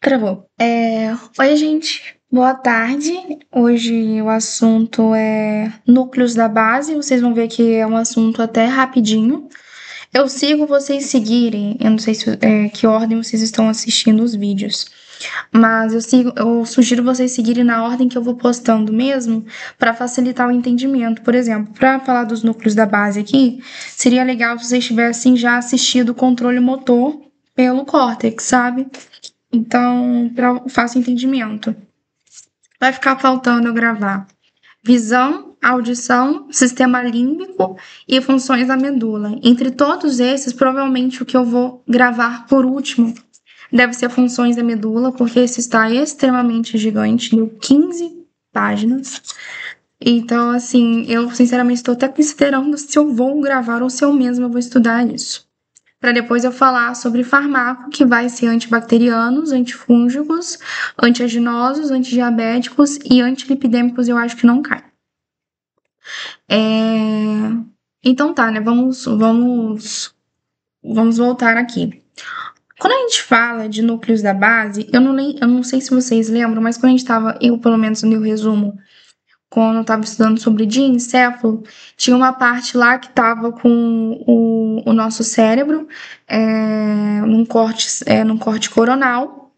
Travou. Oi, gente. Boa tarde. Hoje o assunto é núcleos da base. Vocês vão ver que é um assunto até rapidinho. Eu sigo vocês seguirem. Eu não sei que ordem vocês estão assistindo os vídeos. Mas eu sugiro vocês seguirem na ordem que eu vou postando mesmo, para facilitar o entendimento. Por exemplo, para falar dos núcleos da base aqui, seria legal se vocês tivessem já assistido o controle motor pelo córtex, sabe? Então, para fácil entendimento. Vai ficar faltando eu gravar visão, audição, sistema límbico e funções da medula. Entre todos esses, provavelmente o que eu vou gravar por último deve ser funções da medula, porque esse está extremamente gigante, deu 15 páginas. Então, assim, eu sinceramente estou até considerando se eu vou gravar ou se eu mesma vou estudar isso. Para depois eu falar sobre fármaco, que vai ser antibacterianos, antifúngicos, antiaginosos, antidiabéticos e antilipidêmicos, eu acho que não cai. Então tá, né? Vamos voltar aqui. Quando a gente fala de núcleos da base, eu não sei se vocês lembram, mas quando a gente estava, eu pelo menos no meu resumo, quando eu estava estudando sobre diencéfalo, tinha uma parte lá que estava com o nosso cérebro num corte coronal,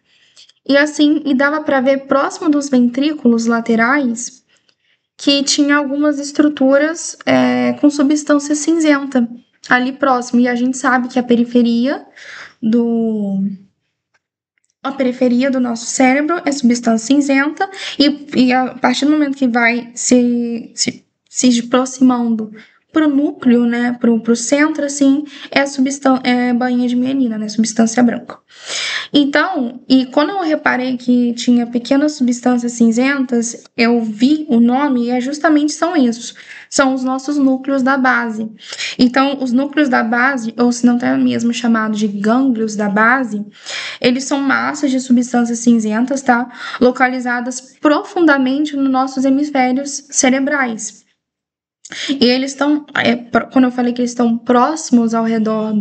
e dava para ver próximo dos ventrículos laterais que tinha algumas estruturas com substância cinzenta ali próximo, e a gente sabe que a periferia do nosso cérebro é substância cinzenta, e a partir do momento que vai se aproximando para o núcleo, né, para o centro, assim, é bainha de melanina, né, substância branca. Então, e quando eu reparei que tinha pequenas substâncias cinzentas, eu vi o nome e justamente são esses. São os nossos núcleos da base. Então, os núcleos da base, ou se não até mesmo chamado de gânglios da base, eles são massas de substâncias cinzentas, tá? Localizadas profundamente nos nossos hemisférios cerebrais. E eles estão, quando eu falei que eles estão próximos ao redor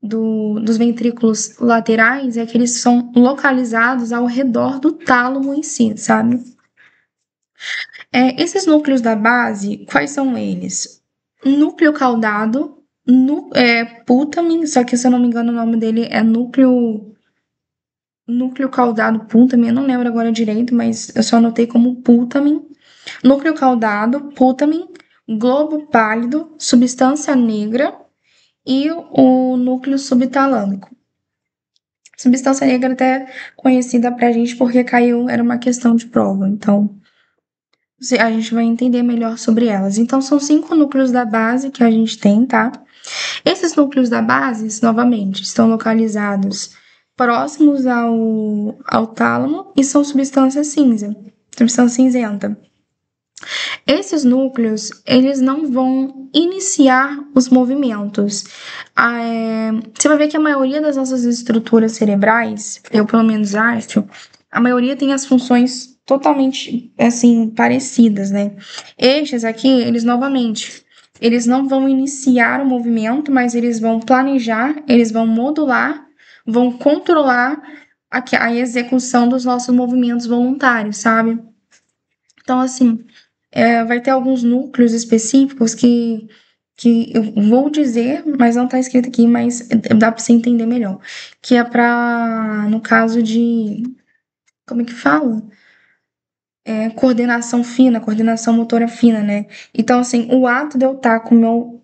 dos ventrículos laterais, é que eles são localizados ao redor do tálamo em si, sabe? Esses núcleos da base, quais são eles? Núcleo caudado, putamen, só que se eu não me engano o nome dele é núcleo caudado putamen, eu não lembro agora direito, mas eu só anotei como putamen. Núcleo caudado, putamen, globo pálido, substância negra e o núcleo subtalâmico. Substância negra até conhecida pra gente porque caiu, era uma questão de prova, então a gente vai entender melhor sobre elas. Então, são 5 núcleos da base que a gente tem, tá? Esses núcleos da base, novamente, estão localizados próximos ao tálamo e são substância cinzenta. Esses núcleos, eles não vão iniciar os movimentos. Você vai ver que a maioria das nossas estruturas cerebrais, eu pelo menos acho, a maioria tem as funções totalmente, assim, parecidas, né? Estes aqui, eles não vão iniciar o movimento, mas eles vão planejar, eles vão modular, vão controlar a execução dos nossos movimentos voluntários, sabe? Então, assim, vai ter alguns núcleos específicos que eu vou dizer, mas não tá escrito aqui, mas dá pra você entender melhor. Que é no caso de, como é que fala? Coordenação fina, coordenação motora fina, né? Então, assim, o ato de eu estar com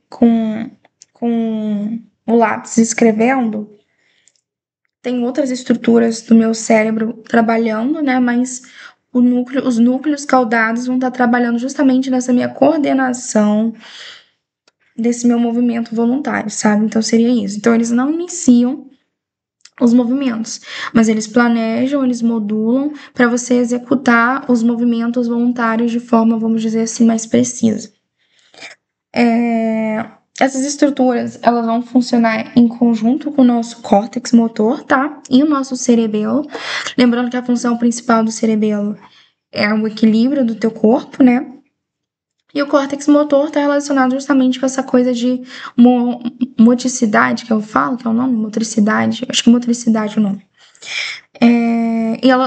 o lápis escrevendo, tem outras estruturas do meu cérebro trabalhando, né? Mas os núcleos caudados vão estar trabalhando justamente nessa minha coordenação desse meu movimento voluntário, sabe? Então, seria isso. Então, eles não iniciam os movimentos, mas eles planejam, eles modulam para você executar os movimentos voluntários de forma, vamos dizer assim, mais precisa. Essas estruturas, elas vão funcionar em conjunto com o nosso córtex motor, tá? E o nosso cerebelo. Lembrando que a função principal do cerebelo é o equilíbrio do teu corpo, né? E o córtex motor está relacionado justamente com essa coisa de motricidade, que eu falo, que é o nome? Motricidade. Acho que motricidade é o nome.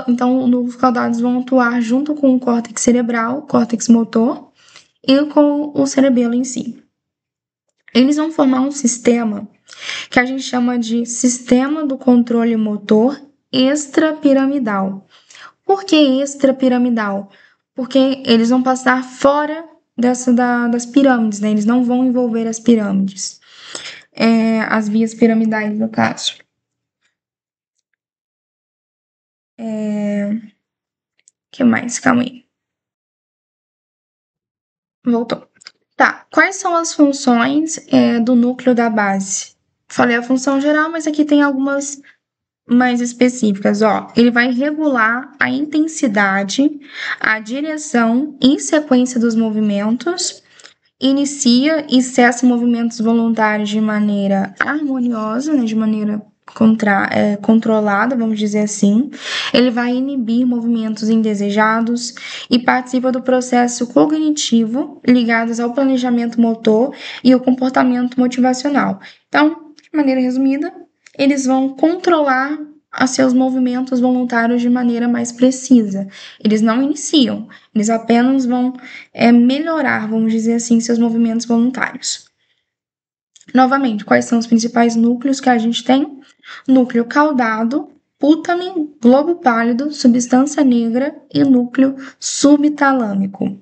Então, os núcleos caudados vão atuar junto com o córtex cerebral, córtex motor, e com o cerebelo em si. Eles vão formar um sistema que a gente chama de sistema do controle motor extrapiramidal. Por que extrapiramidal? Porque eles vão passar fora das pirâmides, né? Eles não vão envolver as pirâmides, as vias piramidais, no caso. Que mais? Calma aí. Voltou. Tá. Quais são as funções do núcleo da base? Falei a função geral, mas aqui tem algumas mais específicas. Ó, ele vai regular a intensidade, a direção e sequência dos movimentos, inicia e cessa movimentos voluntários de maneira harmoniosa, né, de maneira controlada, vamos dizer assim. Ele vai inibir movimentos indesejados e participa do processo cognitivo ligados ao planejamento motor e ao comportamento motivacional. Então, de maneira resumida, eles vão controlar a seus movimentos voluntários de maneira mais precisa. Eles não iniciam, eles apenas vão melhorar, vamos dizer assim, seus movimentos voluntários. Novamente, quais são os principais núcleos que a gente tem? Núcleo caudado, putamen, globo pálido, substância negra e núcleo subtalâmico.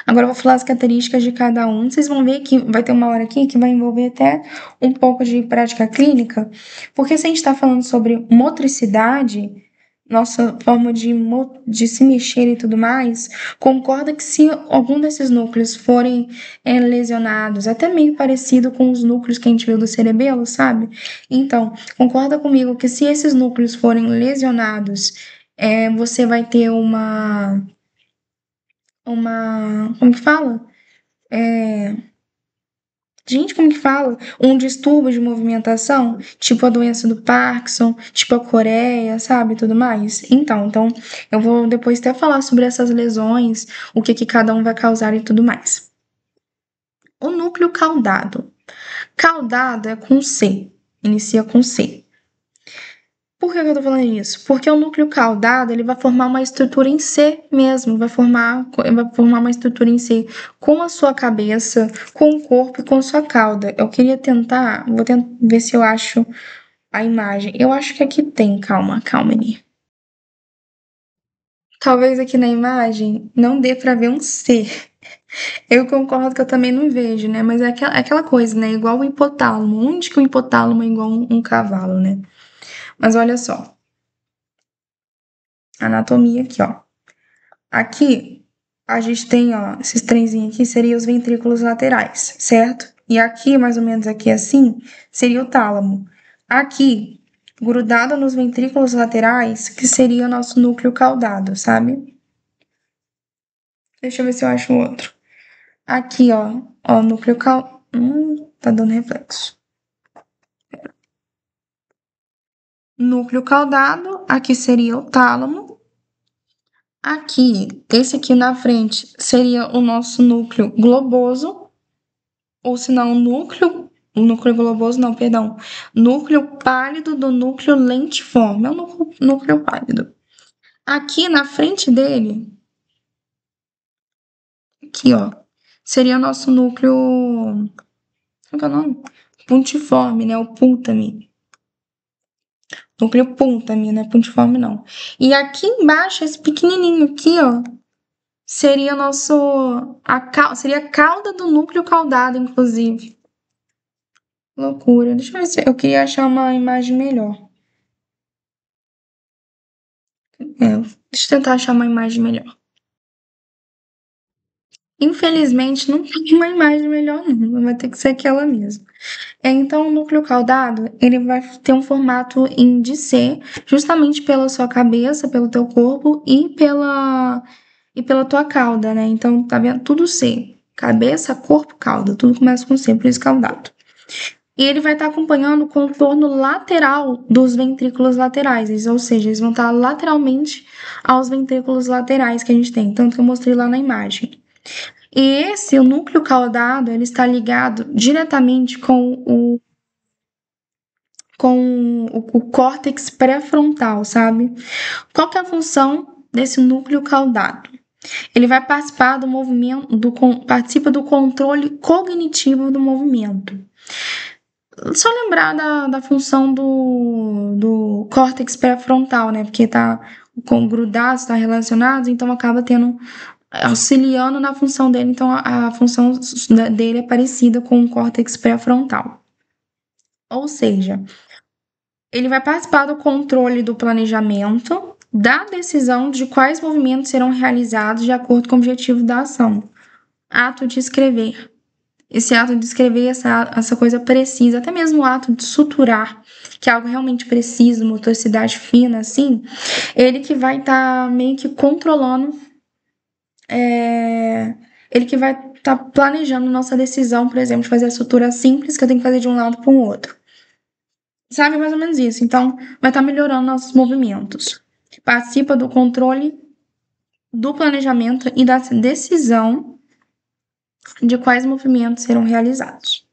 Agora eu vou falar as características de cada um. Vocês vão ver que vai ter uma hora aqui que vai envolver até um pouco de prática clínica, porque se a gente está falando sobre motricidade, nossa forma de se mexer e tudo mais, concorda que se algum desses núcleos forem lesionados, até meio parecido com os núcleos que a gente viu do cerebelo, sabe? Então, concorda comigo que se esses núcleos forem lesionados, você vai ter como que fala? Gente, como que fala? Um distúrbio de movimentação, tipo a doença do Parkinson, tipo a Coreia, sabe, tudo mais. Então, eu vou depois até falar sobre essas lesões, o que cada um vai causar e tudo mais. O núcleo caudado. Caudado é com C, inicia com C. Por que eu tô falando isso? Porque o núcleo caudado, ele vai formar uma estrutura em C mesmo, vai formar uma estrutura em C com a sua cabeça, com o corpo e com a sua cauda. Eu queria vou tentar ver se eu acho a imagem. Eu acho que aqui tem, calma, Eni. Talvez aqui na imagem não dê pra ver um C. Eu concordo que eu também não vejo, né? Mas é aquela coisa, né? Igual o hipotálamo. Onde que o hipotálamo é igual um cavalo, né? Mas olha só. Anatomia aqui, ó. Aqui, a gente tem, ó, esses trenzinhos aqui seriam os ventrículos laterais, certo? E aqui, mais ou menos aqui assim, seria o tálamo. Aqui, grudado nos ventrículos laterais, que seria o nosso núcleo caudado, sabe? Deixa eu ver se eu acho outro. Aqui, ó, núcleo caudado. Tá dando reflexo. Núcleo caudado, aqui seria o tálamo. Aqui, esse aqui na frente, seria o nosso núcleo globoso, ou se não, núcleo globoso, não, perdão, núcleo pálido do núcleo lentiforme, é o núcleo pálido. Aqui na frente dele, aqui, ó, seria o nosso núcleo, como é o nome? Puntiforme, né, o púltame. Núcleo púltame, não é puntiforme, não. E aqui embaixo, esse pequenininho aqui, ó, seria seria a cauda do núcleo caudado, inclusive. Loucura. Deixa eu ver se eu queria achar uma imagem melhor. Deixa eu tentar achar uma imagem melhor. Infelizmente, não tem uma imagem melhor, não. Vai ter que ser aquela mesmo. Então, o núcleo caudado, ele vai ter um formato de C, justamente pela sua cabeça, pelo teu corpo e pela tua cauda, né? Então, tá vendo? Tudo C. Cabeça, corpo, cauda. Tudo começa com C, por isso caudado. E ele vai estar acompanhando o contorno lateral dos ventrículos laterais, ou seja, eles vão estar lateralmente aos ventrículos laterais que a gente tem, tanto que eu mostrei lá na imagem. E o núcleo caudado, ele está ligado diretamente com com o córtex pré-frontal, sabe? Qual que é a função desse núcleo caudado? Ele vai participar do movimento, participa do controle cognitivo do movimento. Só lembrar da função do córtex pré-frontal, né? Porque tá grudado, está relacionado, então acaba auxiliando na função dele. Então a função dele é parecida com o córtex pré-frontal. Ou seja, ele vai participar do controle do planejamento, da decisão de quais movimentos serão realizados de acordo com o objetivo da ação. Ato de escrever. Esse ato de escrever, essa coisa precisa, até mesmo o ato de suturar, que é algo realmente preciso, motricidade fina, assim, ele que vai estar meio que controlando, ele que vai estar planejando nossa decisão, por exemplo, de fazer a sutura simples, que eu tenho que fazer de um lado para o outro. Sabe mais ou menos isso. Então, vai estar melhorando nossos movimentos. Participa do controle do planejamento e da decisão de quais movimentos serão realizados.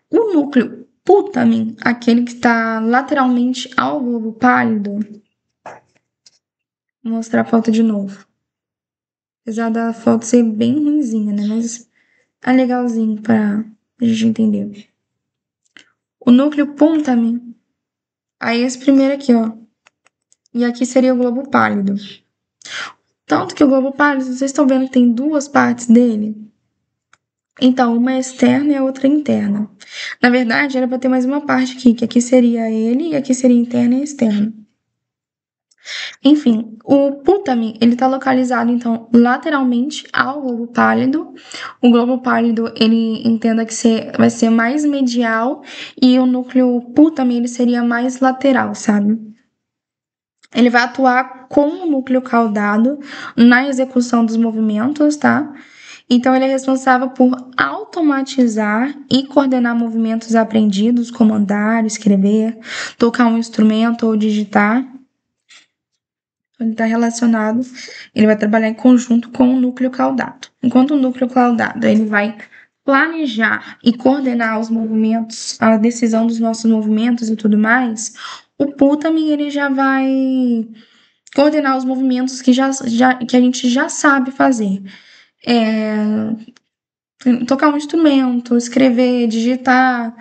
O núcleo putamen, aquele que está lateralmente ao globo pálido, vou mostrar a foto de novo. Apesar da foto ser bem ruinzinha, né? Mas é legalzinho para a gente entender. O núcleo putamen, aí esse primeiro aqui, ó. E aqui seria o globo pálido. Tanto que o globo pálido, vocês estão vendo que tem duas partes dele? Então, uma é externa e a outra é interna. Na verdade, era para ter mais uma parte aqui, que aqui seria ele e aqui seria interna e externa. Enfim, o putamen, ele está localizado, então, lateralmente ao globo pálido. O globo pálido, ele entenda que vai ser mais medial e o núcleo putamen, ele seria mais lateral, sabe? Ele vai atuar com o núcleo caudado na execução dos movimentos, tá? Então, ele é responsável por automatizar e coordenar movimentos aprendidos, como andar, escrever, tocar um instrumento ou digitar. Ele está relacionado, ele vai trabalhar em conjunto com o núcleo caudado. Enquanto o núcleo caudado, ele vai planejar e coordenar os movimentos, a decisão dos nossos movimentos e tudo mais, o putamen, ele já vai coordenar os movimentos que a gente já sabe fazer. Tocar um instrumento, escrever, digitar,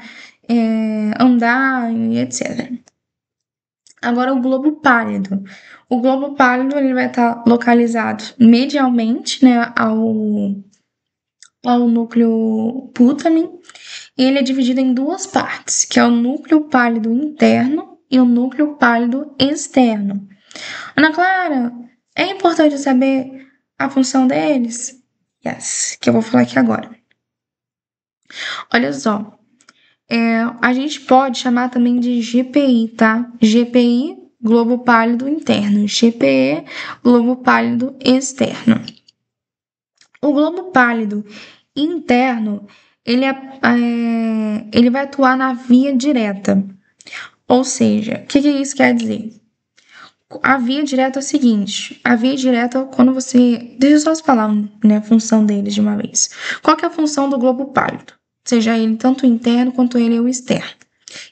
andar e etc. Agora, o globo pálido. O globo pálido, ele vai estar localizado medialmente, né, ao núcleo putamen. E ele é dividido em duas partes, que é o núcleo pálido interno e o núcleo pálido externo. Ana Clara, é importante saber a função deles? Yes, que eu vou falar aqui agora. Olha só, a gente pode chamar também de GPI, tá? GPI, globo pálido interno. GPE, globo pálido externo. O globo pálido interno, ele vai atuar na via direta. Ou seja, o que isso quer dizer? A via direta é o seguinte, a via direta, quando você... Deixa eu só falar, né, a função deles de uma vez. Qual que é a função do globo pálido? Seja ele tanto interno quanto ele o externo.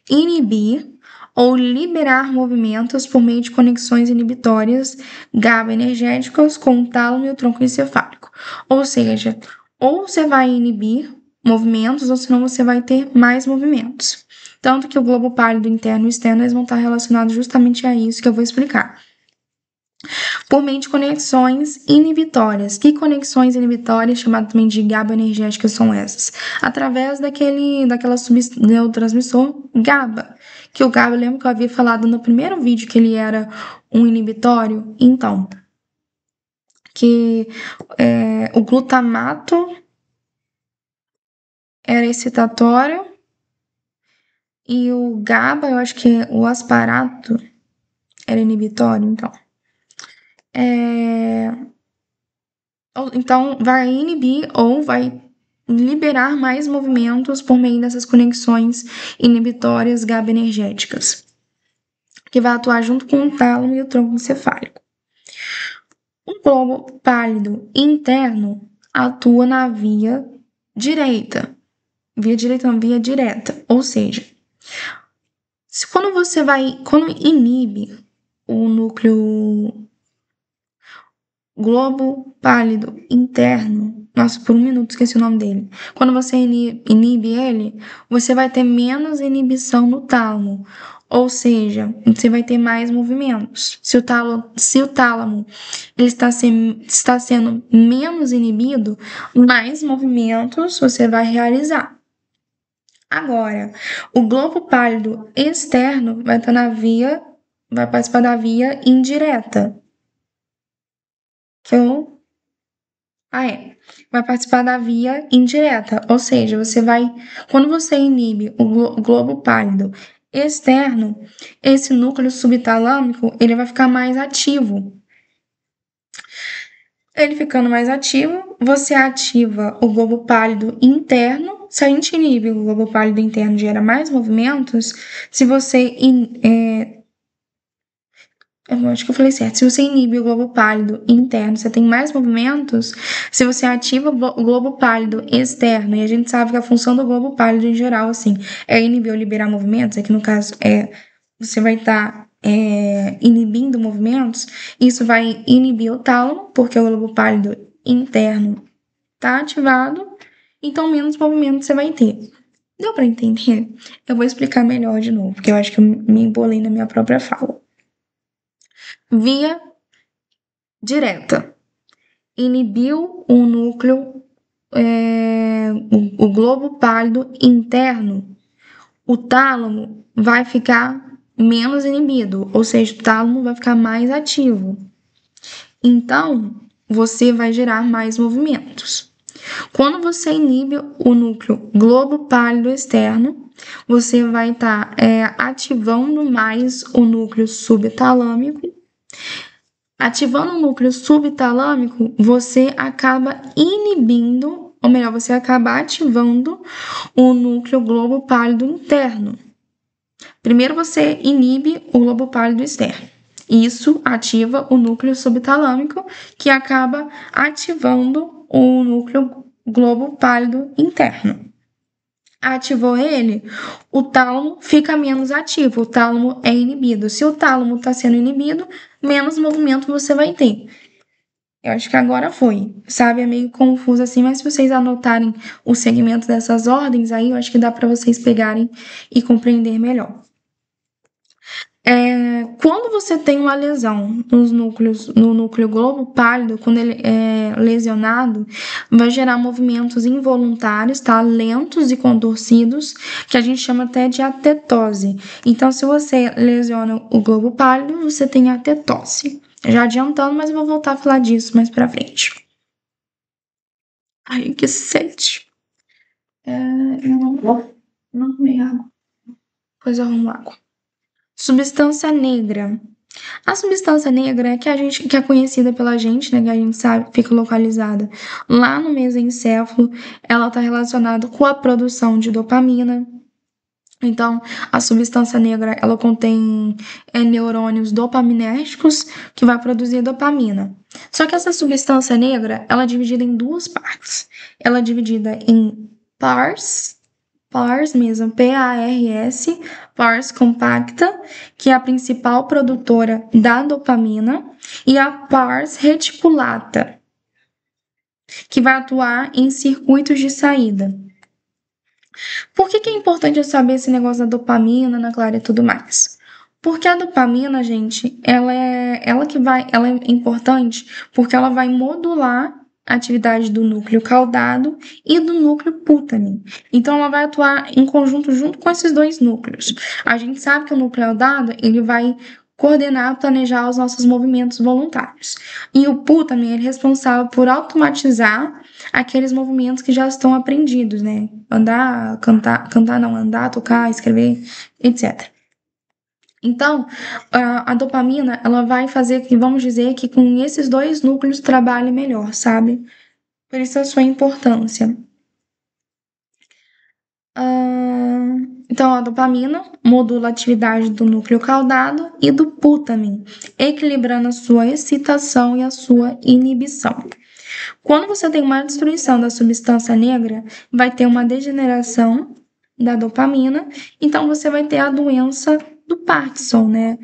Inibir ou liberar movimentos por meio de conexões inibitórias GABA-energéticas com o tálamo e o tronco encefálico. Ou seja, ou você vai inibir movimentos, ou senão você vai ter mais movimentos. Tanto que o globo pálido interno e externo eles vão estar relacionados justamente a isso que eu vou explicar. Por meio de conexões inibitórias. Que conexões inibitórias, chamadas também de GABA-energéticas, são essas? Através daquela neurotransmissor GABA. Que o GABA, lembra que eu havia falado no primeiro vídeo que ele era um inibitório? Então, que o glutamato era excitatório e o GABA, eu acho que o asparato era inibitório, então. Então, vai inibir ou vai liberar mais movimentos por meio dessas conexões inibitórias GABA-energéticas, que vai atuar junto com o tálamo e o tronco encefálico. O globo pálido interno atua na via direita. Via direita não, via direta. Ou seja, Quando inibe o núcleo globo pálido interno, nossa, por um minuto esqueci o nome dele. Quando você inibe ele, você vai ter menos inibição no tálamo. Ou seja, você vai ter mais movimentos. Se o tálamo ele está sendo menos inibido, mais movimentos você vai realizar. Agora, o globo pálido externo vai estar vai participar da via indireta. Vai participar da via indireta, ou seja, quando você inibe o globo pálido externo, esse núcleo subtalâmico, ele vai ficar mais ativo. Ele ficando mais ativo, você ativa o globo pálido interno. Se a gente inibe o globo pálido interno, gera mais movimentos. Se você Eu acho que eu falei certo. Se você inibe o globo pálido interno, você tem mais movimentos. Se você ativa o globo pálido externo, e a gente sabe que a função do globo pálido em geral, assim, é inibir ou liberar movimentos, aqui no caso você vai estar inibindo movimentos, isso vai inibir o tálamo, porque o globo pálido interno está ativado, então menos movimentos você vai ter. Deu para entender? Eu vou explicar melhor de novo, porque eu acho que eu me embolei na minha própria fala. Via direta. Inibiu o núcleo, o globo pálido interno. O tálamo vai ficar menos inibido, ou seja, o tálamo vai ficar mais ativo. Então, você vai gerar mais movimentos. Quando você inibe o núcleo globo pálido externo, você vai estar ativando mais o núcleo subtalâmico. Ativando o núcleo subtalâmico, você acaba inibindo, ou melhor, você acaba ativando o núcleo globo pálido interno. Primeiro você inibe o globo pálido externo. Isso ativa o núcleo subtalâmico, que acaba ativando o núcleo globo pálido interno. Ativou ele, o tálamo fica menos ativo, o tálamo é inibido. Se o tálamo está sendo inibido, menos movimento você vai ter. Eu acho que agora foi, sabe? É meio confuso assim, mas se vocês anotarem o segmento dessas ordens, aí eu acho que dá para vocês pegarem e compreender melhor. Quando você tem uma lesão no núcleo globo pálido, quando ele é lesionado, vai gerar movimentos involuntários, tá? Lentos e contorcidos, que a gente chama até de atetose. Então, se você lesiona o globo pálido, você tem atetose. Já adiantando, mas eu vou voltar a falar disso mais pra frente. Ai, que sede. Eu não arrumei água. Pois eu arrumo água. Substância negra. A substância negra que é conhecida pela gente, né, que a gente sabe, fica localizada lá no mesencéfalo, ela está relacionada com a produção de dopamina. Então, a substância negra, ela contém neurônios dopaminérgicos que vai produzir dopamina. Só que essa substância negra, ela é dividida em duas partes. Ela é dividida em PARS mesmo, PARS, PARS compacta, que é a principal produtora da dopamina, e a PARS reticulata, que vai atuar em circuitos de saída. Por que é importante eu saber esse negócio da dopamina, Ana Clara, e tudo mais? Porque a dopamina, gente, ela é importante porque ela vai modular a atividade do núcleo caudado e do núcleo putamen. Então, ela vai atuar em conjunto junto com esses dois núcleos. A gente sabe que o núcleo caudado, ele vai coordenar, planejar os nossos movimentos voluntários. E o putamen é responsável por automatizar aqueles movimentos que já estão aprendidos, né? Andar, andar, tocar, escrever, etc. Então, a dopamina, ela vai fazer que, vamos dizer, que com esses dois núcleos trabalhe melhor, sabe? Por isso a sua importância. Então, a dopamina modula a atividade do núcleo caudado e do putamen, equilibrando a sua excitação e a sua inibição. Quando você tem uma destruição da substância negra, vai ter uma degeneração da dopamina, então você vai ter a doença do Parkinson, né?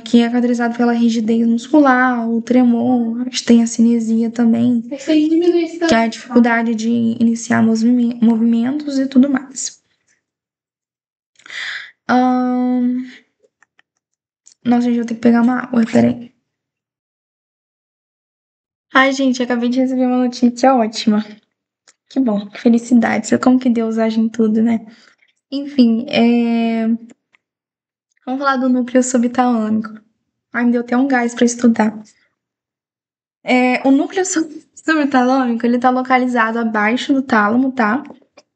Que é caracterizado pela rigidez muscular, o tremor, tem a cinesia também, que é a dificuldade de iniciar movimentos e tudo mais. Nossa, gente, eu tenho que pegar uma água, peraí. Ai, gente, acabei de receber uma notícia ótima. Que bom, que felicidade. Sabe como que Deus age em tudo, né? Enfim, vamos falar do núcleo subtalâmico. Ai, me deu até um gás pra estudar. O núcleo subtalâmico, ele tá localizado abaixo do tálamo, tá?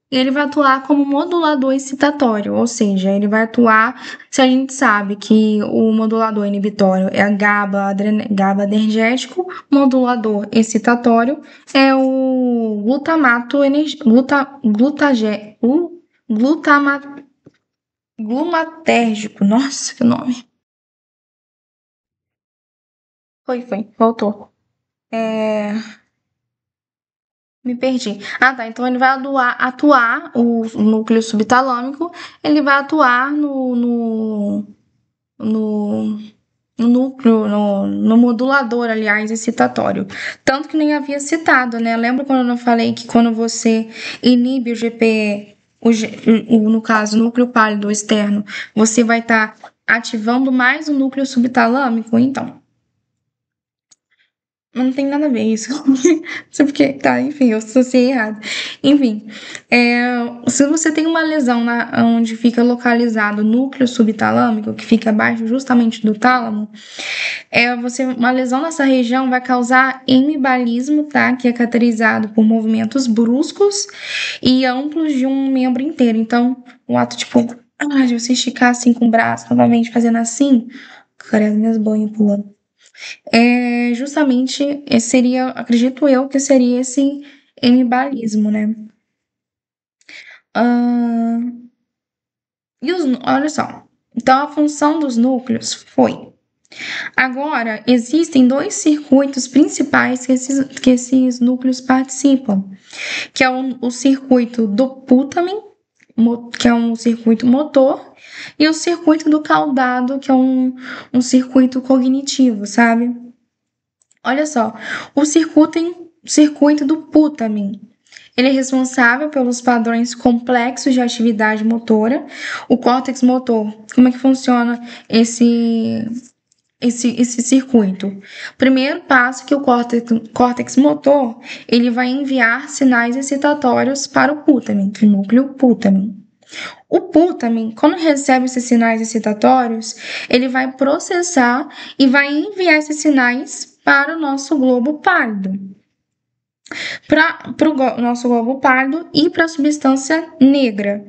E ele vai atuar como modulador excitatório, ou seja, ele vai atuar, se a gente sabe que o modulador inibitório é a GABAergético, modulador excitatório é o glutamato glumatérgico. Nossa, que nome. Foi, voltou. Me perdi. Ah, tá. Então ele vai atuar o núcleo subtalâmico, ele vai atuar no, no núcleo, no modulador, aliás, excitatório. Tanto que nem havia citado, né? Lembra quando eu falei que quando você inibe o GPE, no caso, o núcleo pálido externo, você vai estar ativando mais o núcleo subtalâmico? Então, não tem nada a ver isso. Só porque, tá, enfim, eu associei errado. Enfim, se você tem uma lesão onde fica localizado o núcleo subtalâmico, que fica abaixo justamente do tálamo, uma lesão nessa região vai causar hemibalismo, tá? Que é caracterizado por movimentos bruscos e amplos de um membro inteiro. Então, o ato, tipo, de você esticar assim com o braço, novamente fazendo assim, cara, as minhas banhas pulando. Justamente seria, acredito eu, que seria esse hemibalismo, né? Ah, olha só. Então, a função dos núcleos foi. Agora, existem dois circuitos principais que esses núcleos participam, que é o circuito do putamen, que é um circuito motor, e o circuito do caudado, que é um circuito cognitivo, sabe? Olha só, o circuito do putamen, ele é responsável pelos padrões complexos de atividade motora. O córtex motor, como é que funciona esse circuito? Primeiro passo que o córtex motor, ele vai enviar sinais excitatórios para o putamen, o núcleo putamen. O putamen, quando recebe esses sinais excitatórios, ele vai processar e vai enviar esses sinais para o nosso globo pálido. Para o nosso globo pálido e para a substância negra.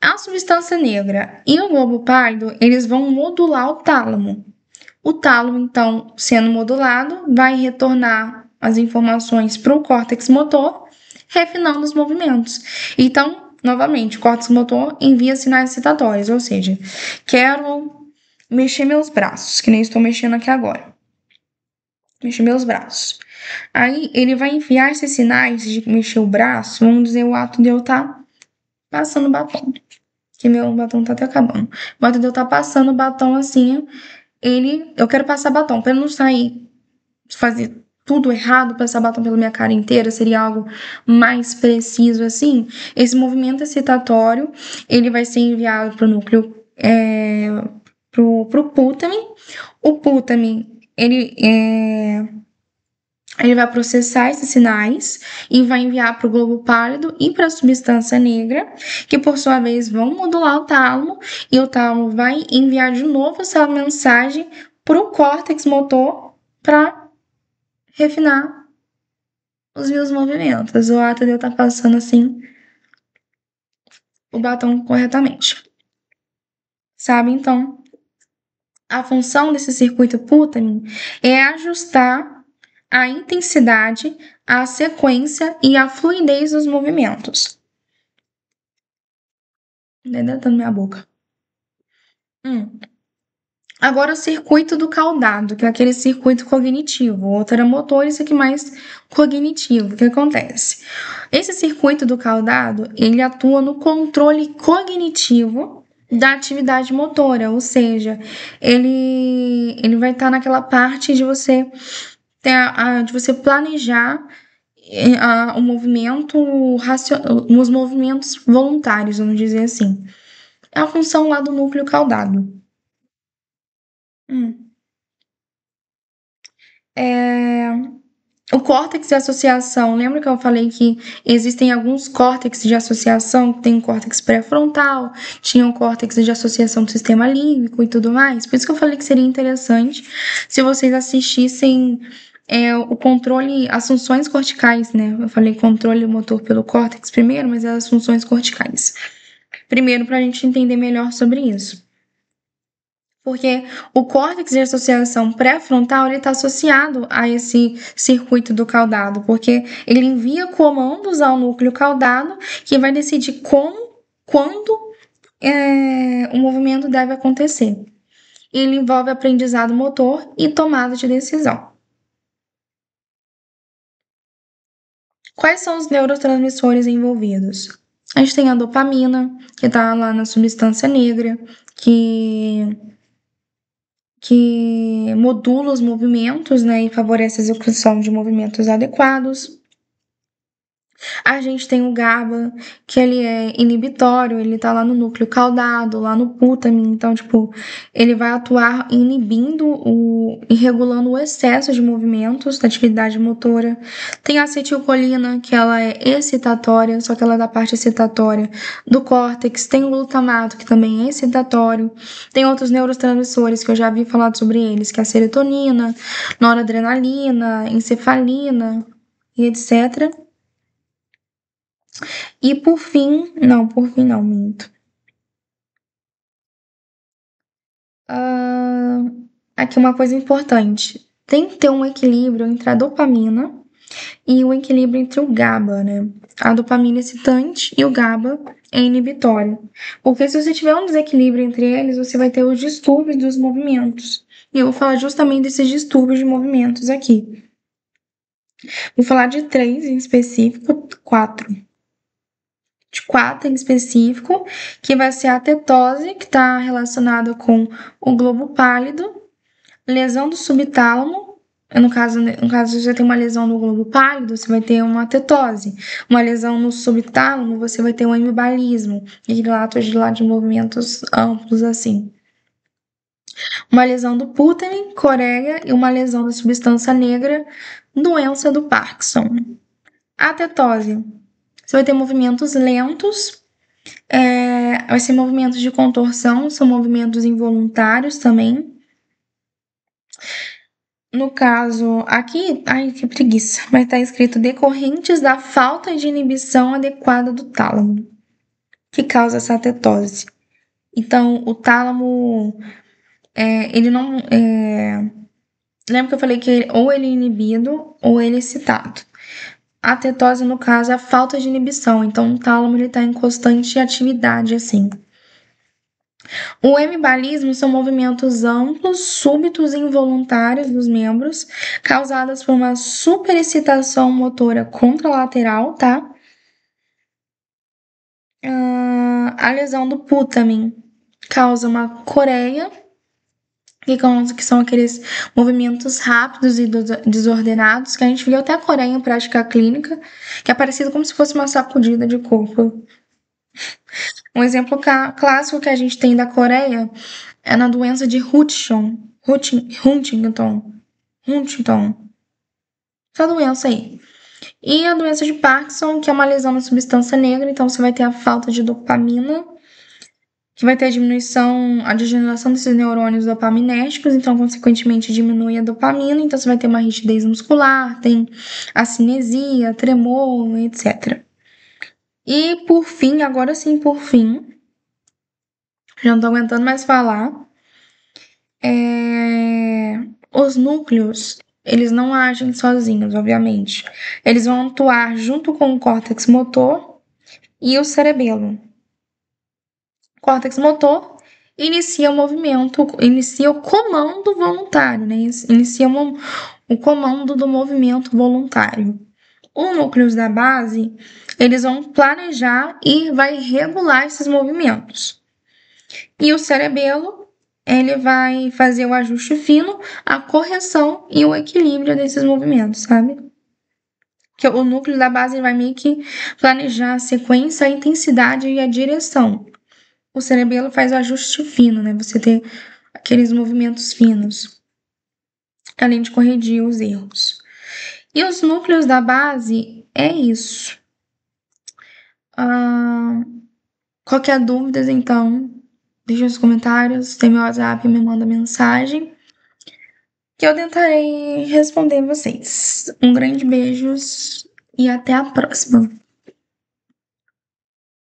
A substância negra e o globo pálido, eles vão modular o tálamo. O tálamo, então, sendo modulado, vai retornar as informações para o córtex motor, refinando os movimentos. Então, novamente, o córtex motor envia sinais excitatórios, ou seja, quero mexer meus braços, que nem estou mexendo aqui agora. Mexer meus braços. Aí ele vai enviar esses sinais de mexer o braço, vamos dizer, o ato de eu estar passando batom. Que meu batom tá até acabando. O ato de eu estar passando batom assim, eu quero passar batom, para não sair, fazer tudo errado, passar batom pela minha cara inteira, seria algo mais preciso assim. Esse movimento excitatório, ele vai ser enviado para o núcleo, pro putamen. O putamen, ele vai processar esses sinais e vai enviar para o globo pálido e para a substância negra, que por sua vez vão modular o tálamo, e o tálamo vai enviar de novo essa mensagem para o córtex motor para refinar os meus movimentos. O ato de eu estar passando assim o batom corretamente. Sabe? Então, a função desse circuito putamen é ajustar a intensidade, a sequência e a fluidez dos movimentos. Dentro da minha boca. Agora, o circuito do caudado, que é aquele circuito cognitivo. O outro era motor, esse aqui mais cognitivo. O que acontece? Esse circuito do caudado, ele atua no controle cognitivo da atividade motora, ou seja, ele vai estar naquela parte de você de você planejar o movimento, os movimentos voluntários, vamos dizer assim. É a função lá do núcleo caudado. Hum. É, o córtex de associação, lembra que eu falei que existem alguns córtex de associação? Tem o córtex pré-frontal, tinha o córtex de associação do sistema límbico e tudo mais. Por isso que eu falei que seria interessante se vocês assistissem o controle, as funções corticais, né? Eu falei controle motor pelo córtex primeiro, mas é as funções corticais. Primeiro, para a gente entender melhor sobre isso. Porque o córtex de associação pré-frontal está associado a esse circuito do caudado, porque ele envia comandos ao núcleo caudado que vai decidir como, quando o movimento deve acontecer. Ele envolve aprendizado motor e tomada de decisão. Quais são os neurotransmissores envolvidos? A gente tem a dopamina, que está lá na substância negra, que modula os movimentos, né, e favorece a execução de movimentos adequados. A gente tem o GABA, que ele é inibitório, ele tá lá no núcleo caudado, lá no putamen, então, tipo, ele vai atuar inibindo e regulando o excesso de movimentos da atividade motora. Tem a acetilcolina, que ela é excitatória, só que ela é da parte excitatória do córtex. Tem o glutamato, que também é excitatório. Tem outros neurotransmissores que eu já vi falar sobre eles, que é a serotonina, noradrenalina, encefalina e etc. E por fim não, minto. Aqui uma coisa importante. Tem que ter um equilíbrio entre a dopamina e o equilíbrio entre o GABA, né? A dopamina é excitante e o GABA é inibitório. Porque se você tiver um desequilíbrio entre eles, você vai ter os distúrbios dos movimentos. E eu vou falar justamente desses distúrbios de movimentos aqui. Vou falar de 3 em específico, 4. De 4 em específico, que vai ser a tetose, que está relacionada com o globo pálido, lesão do subtálamo. No caso, você tem uma lesão no globo pálido, você vai ter uma tetose. Uma lesão no subtálamo, você vai ter um hemibalismo, aquele ato de movimentos amplos assim. Uma lesão do putamen, coreia, e uma lesão da substância negra, doença do Parkinson. A tetose, você vai ter movimentos lentos, vai ser movimentos de contorção, são movimentos involuntários também. No caso, aqui, ai, que preguiça, mas tá escrito decorrentes da falta de inibição adequada do tálamo, que causa essa tetose. Então, o tálamo, ele não. Lembra que eu falei que ou ele é inibido ou ele é excitado. A tetose, no caso, é a falta de inibição. Então, o tálamo ele tá em constante atividade, assim. O hemibalismo são movimentos amplos, súbitos e involuntários dos membros, causados por uma superexcitação motora contralateral, tá? A lesão do putamen causa uma coreia, que são aqueles movimentos rápidos e desordenados, que a gente viu até a coreia em prática clínica, que é parecido como se fosse uma sacudida de corpo. Um exemplo clássico que a gente tem da Coreia é na doença de Huntington. Essa doença aí. E a doença de Parkinson, que é uma lesão na substância negra, então você vai ter a falta de dopamina, que vai ter a degeneração desses neurônios dopaminérgicos, então, consequentemente, diminui a dopamina, então você vai ter uma rigidez muscular, tem a cinesia, tremor, etc. E, por fim, agora sim, por fim, já não tô aguentando mais falar, os núcleos, eles não agem sozinhos, obviamente. Eles vão atuar junto com o córtex motor e o cerebelo. O córtex motor, inicia o movimento, inicia o comando voluntário, né? Inicia o comando do movimento voluntário. O núcleo da base, eles vão planejar e vai regular esses movimentos. E o cerebelo, ele vai fazer o ajuste fino, a correção e o equilíbrio desses movimentos, sabe? Que o núcleo da base vai meio que planejar a sequência, a intensidade e a direção. O cerebelo faz o ajuste fino, né? Você ter aqueles movimentos finos, além de corrigir os erros. E os núcleos da base é isso. Qualquer dúvida, então, deixa nos comentários, tem meu WhatsApp, me manda mensagem, que eu tentarei responder vocês. Um grande beijo e até a próxima.